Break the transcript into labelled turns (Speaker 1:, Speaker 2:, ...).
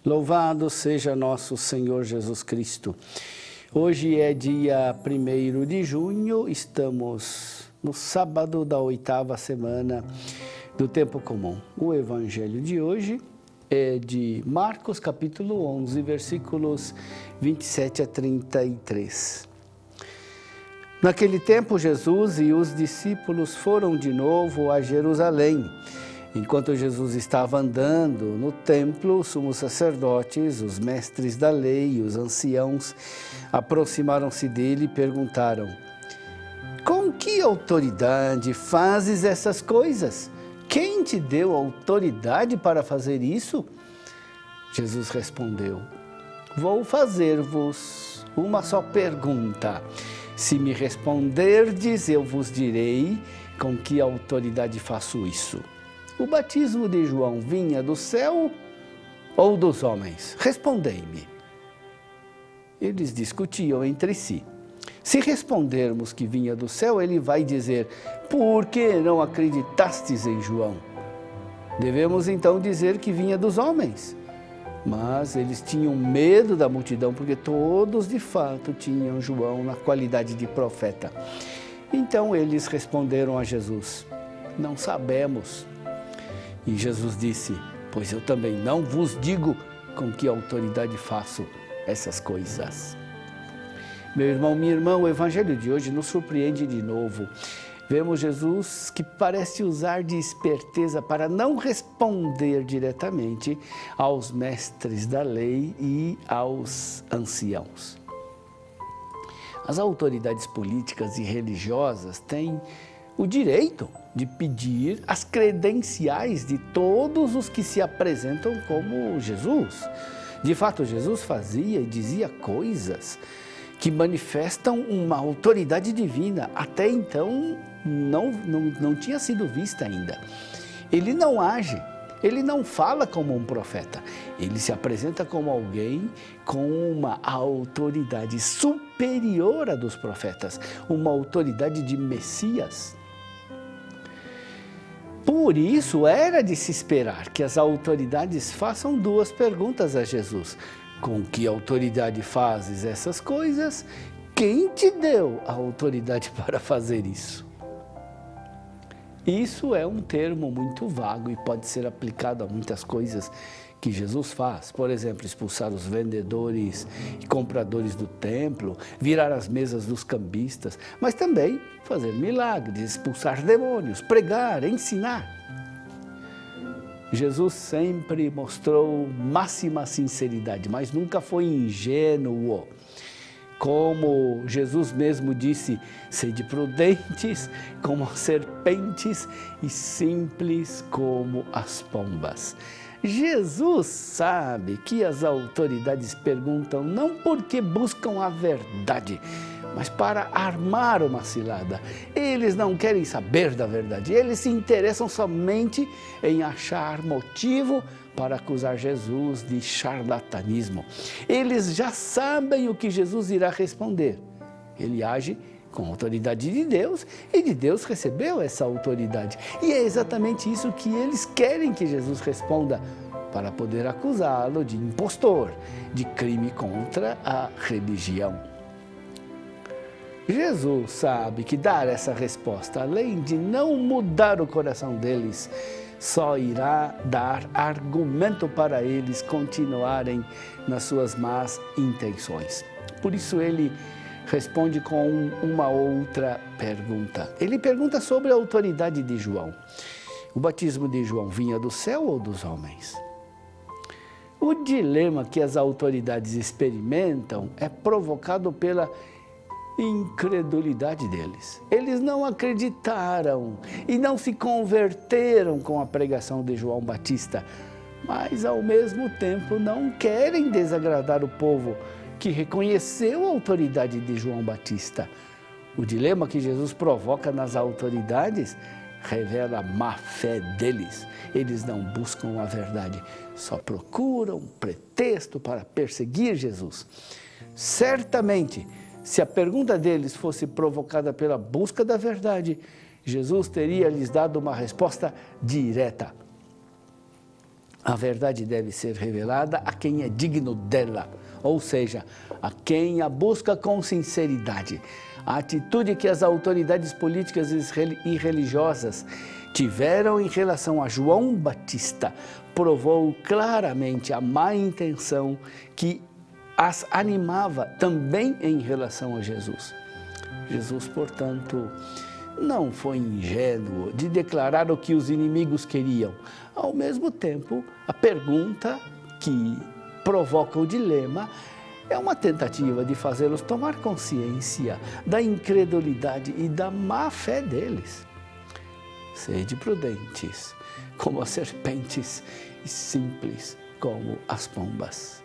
Speaker 1: Louvado seja nosso Senhor Jesus Cristo. Hoje é dia 1º de junho, estamos no sábado da 8ª semana do Tempo Comum. O evangelho de hoje é de Marcos, capítulo 11, versículos 27 a 33. Naquele tempo, Jesus e os discípulos foram de novo a Jerusalém. Enquanto Jesus estava andando no templo, os sumos sacerdotes, os mestres da lei e os anciãos aproximaram-se dele e perguntaram: com que autoridade fazes essas coisas? Quem te deu autoridade para fazer isso? Jesus respondeu: vou fazer-vos uma só pergunta. Se me responderdes, eu vos direi com que autoridade faço isso. O batismo de João vinha do céu ou dos homens? Respondei-me. Eles discutiam entre si. Se respondermos que vinha do céu, ele vai dizer: por que não acreditastes em João? Devemos então dizer que vinha dos homens. Mas eles tinham medo da multidão, porque todos de fato tinham João na qualidade de profeta. Então eles responderam a Jesus: não sabemos. E Jesus disse: pois eu também não vos digo com que autoridade faço essas coisas. Meu irmão, minha irmã, o evangelho de hoje nos surpreende de novo. Vemos Jesus que parece usar de esperteza para não responder diretamente aos mestres da lei e aos anciãos. As autoridades políticas e religiosas têm o direito de pedir as credenciais de todos os que se apresentam como Jesus. De fato, Jesus fazia e dizia coisas que manifestam uma autoridade divina. Até então, não tinha sido vista ainda. Ele não age, ele não fala como um profeta. Ele se apresenta como alguém com uma autoridade superior à dos profetas, uma autoridade de Messias. Por isso, era de se esperar que as autoridades façam duas perguntas a Jesus: com que autoridade fazes essas coisas? Quem te deu a autoridade para fazer isso? Isso é um termo muito vago e pode ser aplicado a muitas coisas que Jesus faz. Por exemplo, expulsar os vendedores e compradores do templo, virar as mesas dos cambistas, mas também fazer milagres, expulsar demônios, pregar, ensinar. Jesus sempre mostrou máxima sinceridade, mas nunca foi ingênuo. Como Jesus mesmo disse: sede prudentes como as serpentes e simples como as pombas. Jesus sabe que as autoridades perguntam não porque buscam a verdade, mas para armar uma cilada. Eles não querem saber da verdade, eles se interessam somente em achar motivo para acusar Jesus de charlatanismo. Eles já sabem o que Jesus irá responder. Ele age com a autoridade de Deus, e de Deus recebeu essa autoridade. E é exatamente isso que eles querem que Jesus responda, para poder acusá-lo de impostor, de crime contra a religião. Jesus sabe que dar essa resposta, além de não mudar o coração deles, só irá dar argumento para eles continuarem nas suas más intenções. Por isso ele responde com uma outra pergunta. Ele pergunta sobre a autoridade de João. O batismo de João vinha do céu ou dos homens? O dilema que as autoridades experimentam é provocado pela incredulidade deles. Eles não acreditaram e não se converteram com a pregação de João Batista, mas ao mesmo tempo não querem desagradar o povo que reconheceu a autoridade de João Batista. O dilema que Jesus provoca nas autoridades revela a má fé deles. Eles não buscam a verdade, só procuram pretexto para perseguir Jesus. Certamente, se a pergunta deles fosse provocada pela busca da verdade, Jesus teria lhes dado uma resposta direta. A verdade deve ser revelada a quem é digno dela, ou seja, a quem a busca com sinceridade. A atitude que as autoridades políticas e religiosas tiveram em relação a João Batista provou claramente a má intenção que as animava também em relação a Jesus. Jesus, portanto, não foi ingênuo de declarar o que os inimigos queriam. Ao mesmo tempo, a pergunta que provoca o dilema é uma tentativa de fazê-los tomar consciência da incredulidade e da má fé deles. Sede prudentes, como as serpentes, e simples como as pombas.